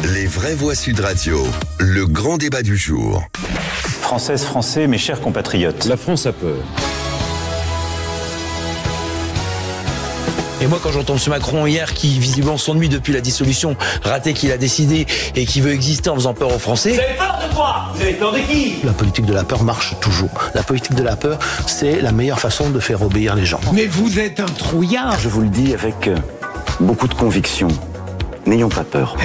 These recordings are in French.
Les vraies voix Sud Radio, le grand débat du jour. Françaises, Français, mes chers compatriotes. La France a peur. Et moi, quand j'entends M. Macron hier, qui visiblement s'ennuie depuis la dissolution ratée qu'il a décidé et qui veut exister en faisant peur aux Français. Vous avez peur de quoi? Vous avez peur de qui? La politique de la peur marche toujours. La politique de la peur, c'est la meilleure façon de faire obéir les gens. Mais vous êtes un trouillard. Je vous le dis avec beaucoup de conviction. N'ayons pas peur.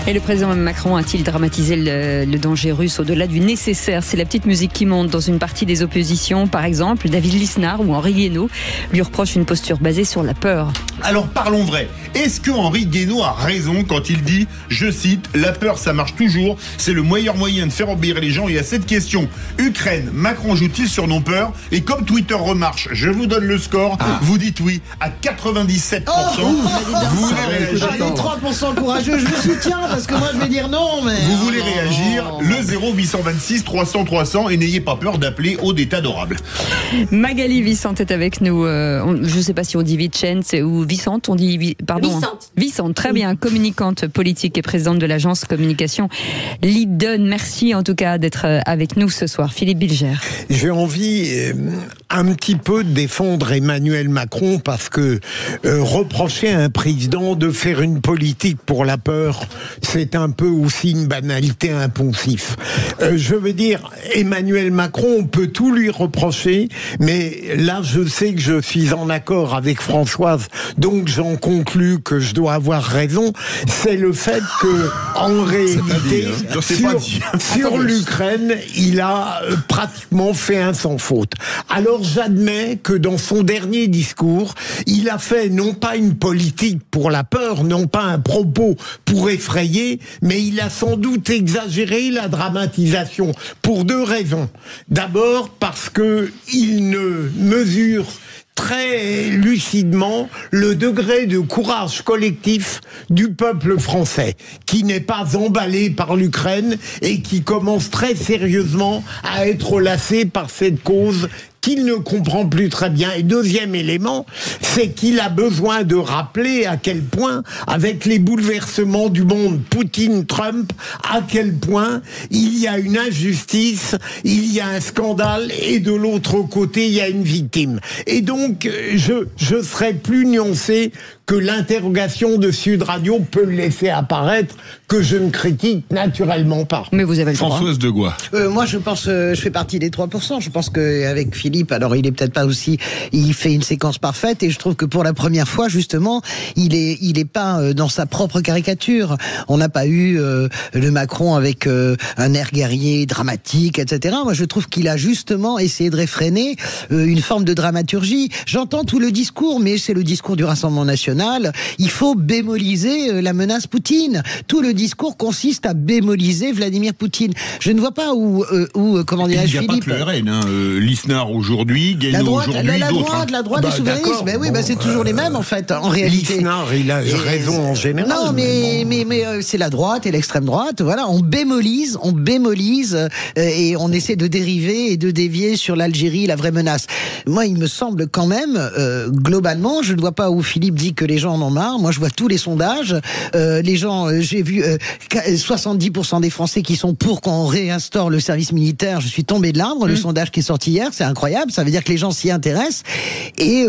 Et le président Macron a-t-il dramatisé le danger russe au-delà du nécessaire? C'est la petite musique qui monte dans une partie des oppositions. Par exemple, David Lisnard ou Henri Guénaud lui reprochent une posture basée sur la peur. Alors parlons vrai. Est-ce que Henri Guénaud a raison quand il dit, je cite, la peur ça marche toujours, c'est le meilleur moyen de faire obéir les gens? Et à cette question, Ukraine, Macron joue-t-il sur nos peurs? Et comme Twitter remarche, je vous donne le score, vous dites oui à 97%. Vous voulez réagir? Les 3% courageux, je vous soutiens parce que moi je vais dire non. Mais vous voulez réagir? Le 0826 300 300 et n'ayez pas peur d'appeler Aude est adorable. Magali Vicente est avec nous. Je ne sais pas si on dit Vicente ou Vicente, on dit pardon. Vicente, très bien, communicante politique et présidente de l'agence communication Lydon. Merci en tout cas d'être avec nous ce soir. Philippe Bilger. J'ai envie un petit peu de défendre Emmanuel Macron parce que reprocher à un président de faire une politique pour la peur, c'est un peu aussi une banalité, un poncif. Je veux dire, Emmanuel Macron, on peut tout lui reprocher, mais là je sais que je suis en accord avec Françoise, donc j'en conclus que je dois avoir raison, c'est le fait que en réalité sur l'Ukraine il a pratiquement fait un sans faute. Alors j'admets que dans son dernier discours il a fait non pas une politique pour la peur, non pas un propos pour effrayer, mais il a sans doute exagéré la dramatisation pour deux raisons. D'abord parce que il ne mesure très lucidement le degré de courage collectif du peuple français, qui n'est pas emballé par l'Ukraine et qui commence très sérieusement à être lassé par cette cause qu'il ne comprend plus très bien. Et deuxième élément, c'est qu'il a besoin de rappeler à quel point, avec les bouleversements du monde Poutine-Trump, à quel point il y a une injustice, il y a un scandale, et de l'autre côté, il y a une victime. Et donc, je serais plus nuancé que l'interrogation de Sud Radio peut le laisser apparaître, que je ne critique naturellement pas. Mais vous avez le droit. Françoise Degois. Moi je pense, je fais partie des 3%. Je pense qu'avec Philippe, alors il est peut-être pas aussi, il fait une séquence parfaite et je trouve que pour la première fois justement, il est pas dans sa propre caricature. On n'a pas eu le Macron avec un air guerrier, dramatique, etc. Moi je trouve qu'il a justement essayé de réfréner une forme de dramaturgie. J'entends tout le discours, mais c'est le discours du Rassemblement national. Il faut bémoliser la menace Poutine. Tout le discours consiste à bémoliser Vladimir Poutine. Je ne vois pas où comment dirais-je, Philippe. Il n'y a pas que le RN, Lisnard aujourd'hui, Guénaud aujourd'hui, d'autres. La droite, les souverainistes. Ben oui, c'est toujours les mêmes en fait, en réalité. Lisnard, il a raison en général. Non, mais c'est la droite et l'extrême droite. Voilà, on bémolise et on essaie de dériver et de dévier sur l'Algérie, la vraie menace. Moi, il me semble quand même, globalement, je ne vois pas où Philippe dit que les gens en ont marre. Moi, je vois tous les sondages. Les gens, j'ai vu 70% des Français qui sont pour qu'on réinstaure le service militaire. Je suis tombé de l'arbre. Le sondage qui est sorti hier, c'est incroyable. Ça veut dire que les gens s'y intéressent. Et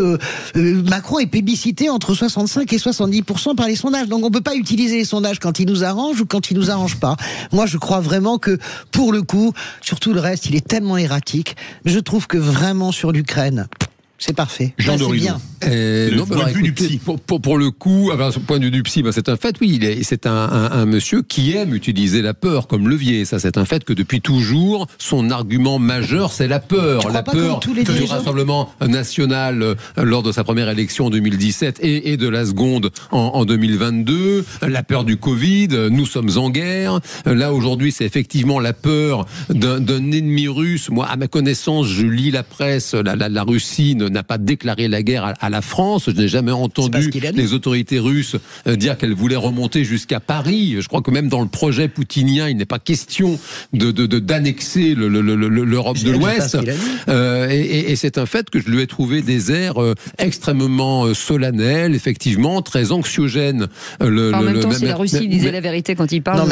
Macron est plébiscité entre 65 et 70% par les sondages. Donc, on peut pas utiliser les sondages quand ils nous arrangent ou quand ils nous arrangent pas. Moi, je crois vraiment que, pour le coup, sur tout le reste, il est tellement erratique. Je trouve que vraiment sur l'Ukraine, c'est parfait. Jean c'est bien. Pour le coup, ce point de vue du psy, c'est un fait, oui, c'est un monsieur qui aime utiliser la peur comme levier. Ça, c'est un fait que depuis toujours, son argument majeur, c'est la peur. La peur du Rassemblement national lors de sa première élection en 2017 et de la seconde en 2022. La peur du Covid, nous sommes en guerre. Là, aujourd'hui, c'est effectivement la peur d'un ennemi russe. Moi, à ma connaissance, je lis la presse, la Russie n'a pas déclaré la guerre à la France. Je n'ai jamais entendu les autorités russes dire qu'elles voulaient remonter jusqu'à Paris. Je crois que même dans le projet poutinien, il n'est pas question d'annexer l'Europe de l'Ouest. Et c'est un fait que je lui ai trouvé des airs extrêmement solennels, effectivement, très anxiogènes. En même temps, si la Russie disait la vérité quand il parle,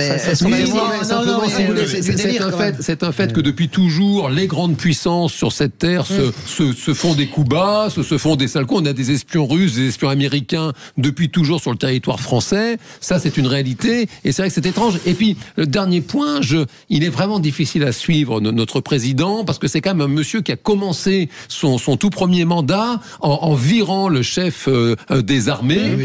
c'est un fait que depuis toujours, les grandes puissances sur cette terre se font des coups bas, se font des sales coups. On a des espions russes, des espions américains depuis toujours sur le territoire français. Ça, c'est une réalité. Et c'est vrai que c'est étrange. Et puis, le dernier point, il est vraiment difficile à suivre notre président, parce que c'est quand même un monsieur qui a commencé son tout premier mandat en virant le chef des armées,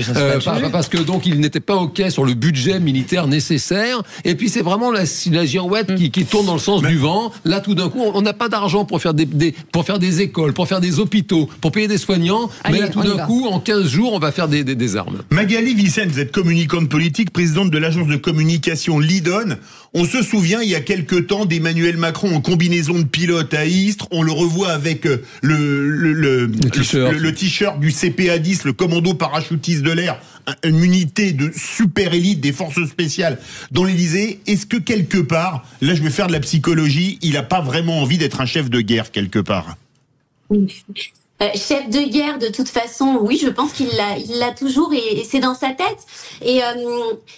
parce que donc il n'était pas OK sur le budget militaire nécessaire. Et puis c'est vraiment la girouette qui tourne dans le sens du vent. Là, tout d'un coup, on n'a pas d'argent pour faire des écoles, pour faire des hôpitaux, pour payer des soignants. Mais là, tout d'un coup, en 15 jours, on va faire des armes. Magali Vicenne, vous êtes communicante politique, présidente de l'agence de communication Lidon. On se souvient, il y a quelque temps, d'Emmanuel Macron en combinaison de pilote à Istres. On le revoit avec le t-shirt du CPA-10, le commando parachutiste de l'air, une unité de super élite des forces spéciales dans l'Élysée. Est-ce que quelque part, là je vais faire de la psychologie, il n'a pas vraiment envie d'être un chef de guerre quelque part? Chef de guerre, de toute façon, oui, je pense qu'il l'a toujours et c'est dans sa tête. Et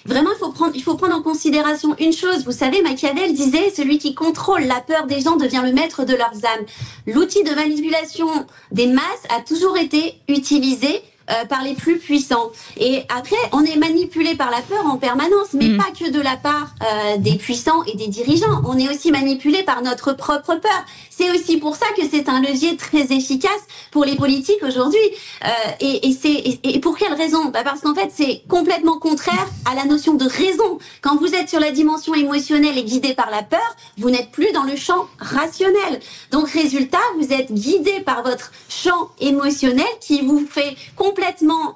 vraiment, il faut prendre en considération une chose. Vous savez, Machiavel disait, celui qui contrôle la peur des gens devient le maître de leurs âmes. L'outil de manipulation des masses a toujours été utilisé par les plus puissants. Et après, on est manipulé par la peur en permanence, mais pas que de la part des puissants et des dirigeants. On est aussi manipulé par notre propre peur. C'est aussi pour ça que c'est un levier très efficace pour les politiques aujourd'hui. Et pour quelle raison? Parce qu'en fait, c'est complètement contraire à la notion de raison. Quand vous êtes sur la dimension émotionnelle et guidé par la peur, vous n'êtes plus dans le champ rationnel. Donc, résultat, vous êtes guidé par votre champ émotionnel qui vous fait complètement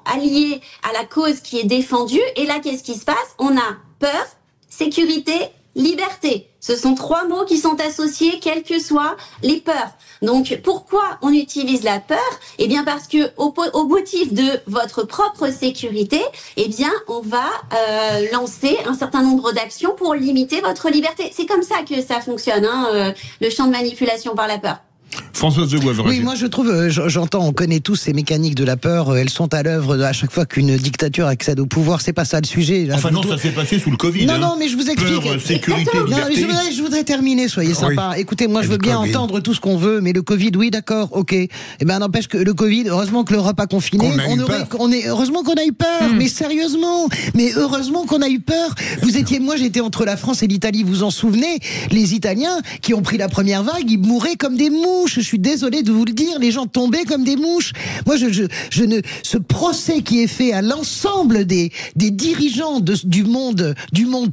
allié à la cause qui est défendue. Et là, qu'est-ce qui se passe? On a peur, sécurité, liberté. Ce sont trois mots qui sont associés, quelles que soient les peurs. Donc, pourquoi on utilise la peur? Eh bien, parce que au motif de votre propre sécurité, eh bien, on va lancer un certain nombre d'actions pour limiter votre liberté. C'est comme ça que ça fonctionne, le champ de manipulation par la peur. Françoise de Goivre. Oui, moi je trouve, j'entends, on connaît tous ces mécaniques de la peur, elles sont à l'œuvre à chaque fois qu'une dictature accède au pouvoir, c'est pas ça le sujet. Là, enfin non, ça s'est passé sous le Covid. Non, mais je vous explique. Peur, sécurité, liberté. Je voudrais terminer, soyez sympa. Écoutez, moi je veux bien entendre tout ce qu'on veut, mais le Covid, oui, d'accord, ok. Eh ben, n'empêche que le Covid, heureusement que l'Europe a confiné. Heureusement qu'on a eu peur, mais sérieusement. Mais heureusement qu'on a eu peur. Moi j'étais entre la France et l'Italie, vous en souvenez? Les Italiens qui ont pris la première vague, ils mouraient comme des mouches. Je suis désolé de vous le dire, les gens tombaient comme des mouches. Moi, ce procès qui est fait à l'ensemble des dirigeants du monde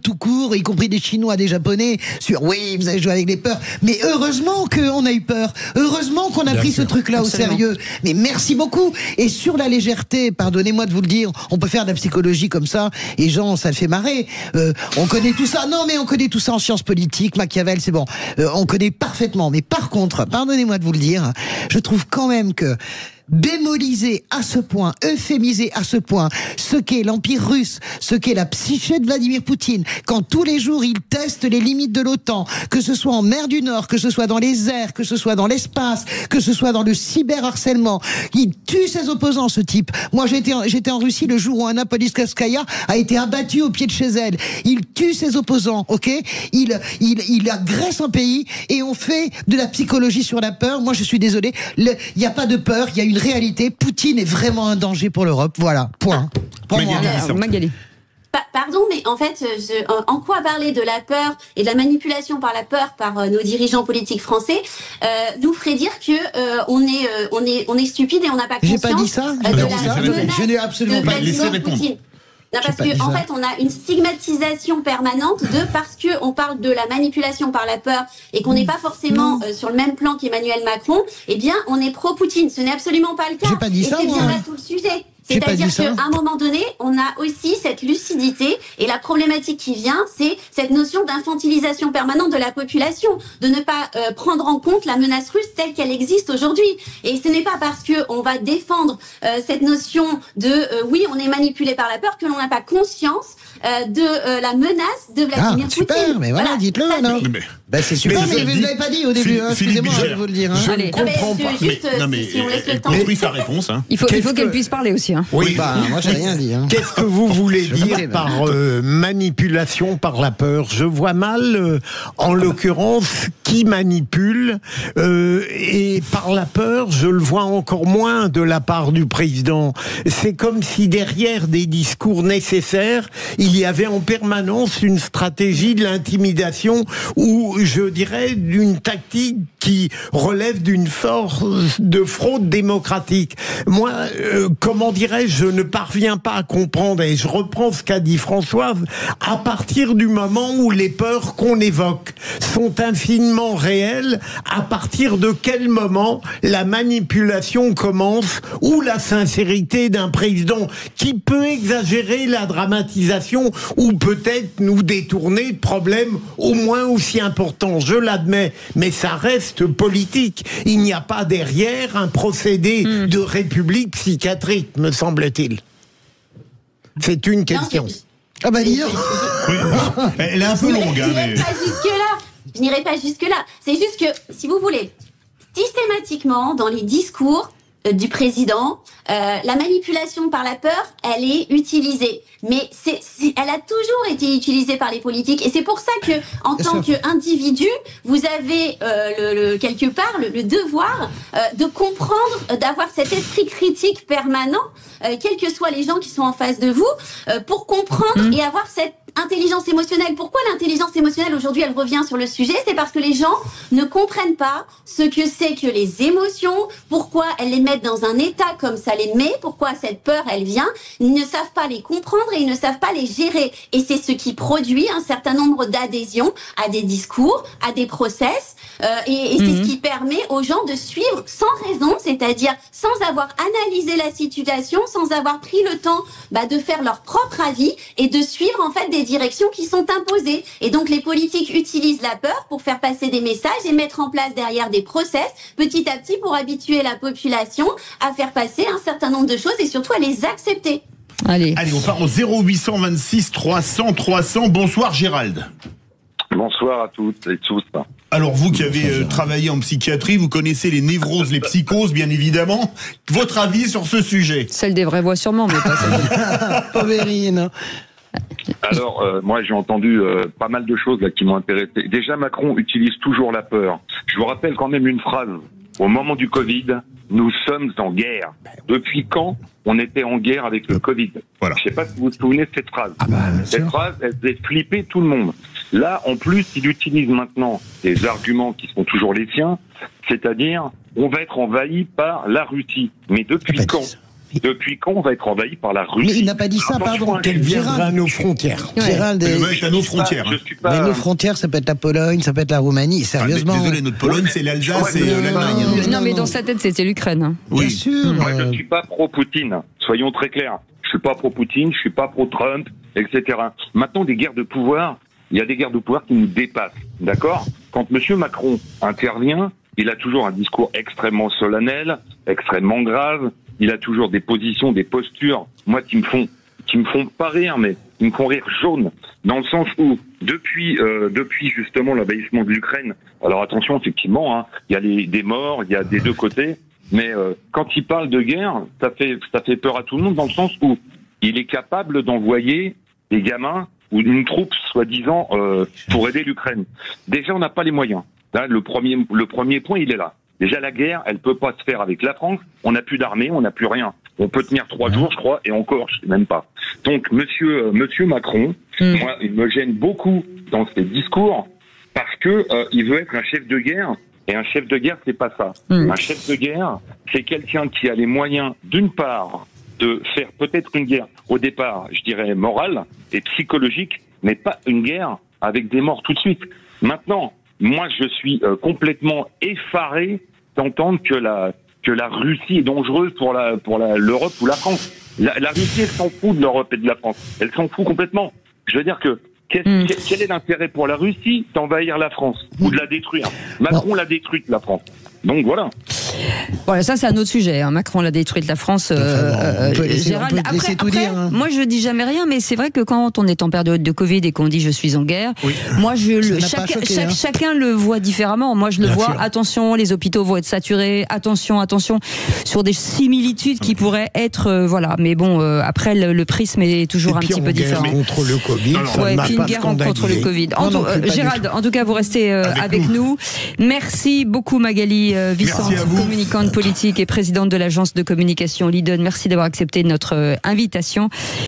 tout court, y compris des Chinois, des Japonais, sur oui, vous avez joué avec les peurs. Mais heureusement qu'on a eu peur. Heureusement qu'on a pris ce truc-là au sérieux. Mais merci beaucoup. Et sur la légèreté, pardonnez-moi de vous le dire, on peut faire de la psychologie comme ça, et Jean, ça le fait marrer. On connaît tout ça. Non, mais on connaît tout ça en sciences politiques, Machiavel, c'est bon. On connaît parfaitement. Mais par contre, pardonnez-moi de vous le dire, je trouve quand même que bémoliser à ce point, euphémiser à ce point ce qu'est l'Empire russe, ce qu'est la psyché de Vladimir Poutine, quand tous les jours il teste les limites de l'OTAN, que ce soit en mer du Nord, que ce soit dans les airs, que ce soit dans l'espace, que ce soit dans le cyberharcèlement, il tue ses opposants, ce type. Moi j'étais en Russie le jour où Anna Politkovskaya a été abattue au pied de chez elle. Il tue ses opposants, ok? Il agresse un pays et on fait de la psychologie sur la peur. Moi je suis désolé, il n'y a pas de peur, il y a une réalité. Poutine est vraiment un danger pour l'Europe. Voilà, point. Pour moi. Magali. Pardon, mais en fait, en quoi parler de la peur et de la manipulation par la peur par nos dirigeants politiques français nous ferait dire que on est stupide et on n'a pas conscience. J'ai pas dit ça. Je n'ai absolument pas dit ça. Non, parce que en fait, on a une stigmatisation permanente parce que on parle de la manipulation par la peur et qu'on n'est pas forcément sur le même plan qu'Emmanuel Macron. Eh bien, on est pro-Poutine. Ce n'est absolument pas le cas. J'ai pas dit ça. Et c'est bien là tout le sujet. C'est-à-dire qu'à un moment donné, on a aussi cette lucidité, et la problématique qui vient, c'est cette notion d'infantilisation permanente de la population, de ne pas prendre en compte la menace russe telle qu'elle existe aujourd'hui. Et ce n'est pas parce qu'on va défendre cette notion de oui, on est manipulé par la peur que l'on n'a pas conscience de la menace de Vladimir Poutine. Super, mais voilà, dites-le alors. Ben c'est super, mais vous ne l'avez pas dit au début, excusez-moi, je vais vous le dire. Je ne comprends pas. Elle construit sa réponse. Il faut qu'elle puisse parler aussi. Oui, moi j'ai rien dit. Qu'est-ce que vous voulez dire par manipulation par la peur? Je vois mal, en l'occurrence, qui manipule, et par la peur, je le vois encore moins de la part du président. C'est comme si derrière des discours nécessaires, il y avait en permanence une stratégie de l'intimidation ou, je dirais, d'une tactique qui relève d'une force de fraude démocratique. Moi, comment dirais-je, je ne parviens pas à comprendre, et je reprends ce qu'a dit Françoise, à partir du moment où les peurs qu'on évoque sont infiniment réelles, à partir de quel moment la manipulation commence, ou la sincérité d'un président qui peut exagérer la dramatisation ou peut-être nous détourner de problèmes au moins aussi importants, je l'admets, mais ça reste politique. Il n'y a pas derrière un procédé de république psychiatrique, me semble-t-il. C'est une question. Ah bah dire. Elle est un peu longue. Je n'irai pas jusque-là. C'est juste que, si vous voulez, systématiquement, dans les discours du président, la manipulation par la peur, elle est utilisée. Mais elle a toujours été utilisée par les politiques. Et c'est pour ça que, en tant qu'individu, vous avez quelque part le devoir de comprendre, d'avoir cet esprit critique permanent, quels que soient les gens qui sont en face de vous, pour comprendre et avoir cette intelligence émotionnelle. Pourquoi l'intelligence émotionnelle aujourd'hui elle revient sur le sujet? C'est parce que les gens ne comprennent pas ce que c'est que les émotions, pourquoi elles les mettent dans un état comme ça les met, pourquoi cette peur elle vient. Ils ne savent pas les comprendre et ils ne savent pas les gérer. Et c'est ce qui produit un certain nombre d'adhésions à des discours, à des process. Et c'est ce qui permet aux gens de suivre sans raison, c'est-à-dire sans avoir analysé la situation, sans avoir pris le temps de faire leur propre avis et de suivre en fait des directions qui sont imposées. Et donc les politiques utilisent la peur pour faire passer des messages et mettre en place derrière des process petit à petit pour habituer la population à faire passer un certain nombre de choses et surtout à les accepter. Allez, on part au 0826 300 300. Bonsoir Gérald. Bonsoir à toutes et tous. Alors vous qui avez travaillé en psychiatrie, vous connaissez les névroses, les psychoses, bien évidemment. Votre avis sur ce sujet? Celle des vraies voix sûrement, mais pas celle Pauvérine. Alors, moi j'ai entendu pas mal de choses là qui m'ont intéressé. Déjà, Macron utilise toujours la peur. Je vous rappelle quand même une phrase. Au moment du Covid, nous sommes en guerre. Depuis quand on était en guerre avec le Covid? Voilà. Je ne sais pas si vous vous souvenez de cette phrase. Cette phrase, elle faisait flipper tout le monde. Là, en plus, il utilise maintenant des arguments qui sont toujours les siens, c'est-à-dire, on va être envahi par la Russie. Mais depuis quand? Depuis quand on va être envahi par la Russie? Mais il n'a pas dit ça, pardon. Qu'elle viendra à nos frontières. Gérald, à nos frontières. Mais nos frontières, ça peut être la Pologne, ça peut être la Roumanie, sérieusement. Désolé, notre Pologne, c'est l'Alsace et l'Allemagne. Non, mais dans sa tête, c'était l'Ukraine. Oui. Bien sûr. Moi, je ne suis pas pro-Poutine. Soyons très clairs. Je suis pas pro-Poutine, je suis pas pro-Trump, etc. Maintenant, des guerres de pouvoir, il y a des guerres de pouvoir qui nous dépassent. D'accord? Quand M. Macron intervient, il a toujours un discours extrêmement solennel, extrêmement grave. Il a toujours des positions, des postures, moi, qui me font pas rire, mais qui me font rire jaune, dans le sens où, depuis justement l'envahissement de l'Ukraine, alors attention, effectivement, il y a des morts, il y a des deux côtés, mais quand il parle de guerre, ça fait peur à tout le monde, dans le sens où il est capable d'envoyer des gamins ou une troupe, soi-disant, pour aider l'Ukraine. Déjà, on n'a pas les moyens. Là, le premier point, il est là. Déjà, la guerre, elle peut pas se faire avec la France. On n'a plus d'armée, on n'a plus rien. On peut tenir 3 jours, je crois, et encore, je sais même pas. Donc, monsieur Macron, moi, il me gêne beaucoup dans ses discours parce que il veut être un chef de guerre. Et un chef de guerre, c'est pas ça. Un chef de guerre, c'est quelqu'un qui a les moyens, d'une part, de faire peut-être une guerre, au départ, je dirais, morale et psychologique, mais pas une guerre avec des morts tout de suite. Maintenant, moi, je suis complètement effaré d'entendre que que la Russie est dangereuse pour l'Europe ou la France. La Russie, elle s'en fout de l'Europe et de la France. Elle s'en fout complètement. Je veux dire que quel est l'intérêt pour la Russie d'envahir la France ou de la détruire? Macron l'a détruite, la France. Donc voilà. Voilà, ça c'est un autre sujet. Hein. Macron l'a détruite, la France. Gérald, après, moi je dis jamais rien, mais c'est vrai que quand on est en période de Covid et qu'on dit je suis en guerre, moi chacun le voit différemment. Moi je le vois. Attention, les hôpitaux vont être saturés. Attention, sur des similitudes qui pourraient être voilà. Mais bon, après le prisme est toujours un petit peu différent. Contre le Covid. Puis une guerre contre le Covid. Gérald, en tout cas, vous restez avec nous. Merci beaucoup, Magali Vicente, communicante politique et présidente de l'agence de communication Liden. Merci d'avoir accepté notre invitation.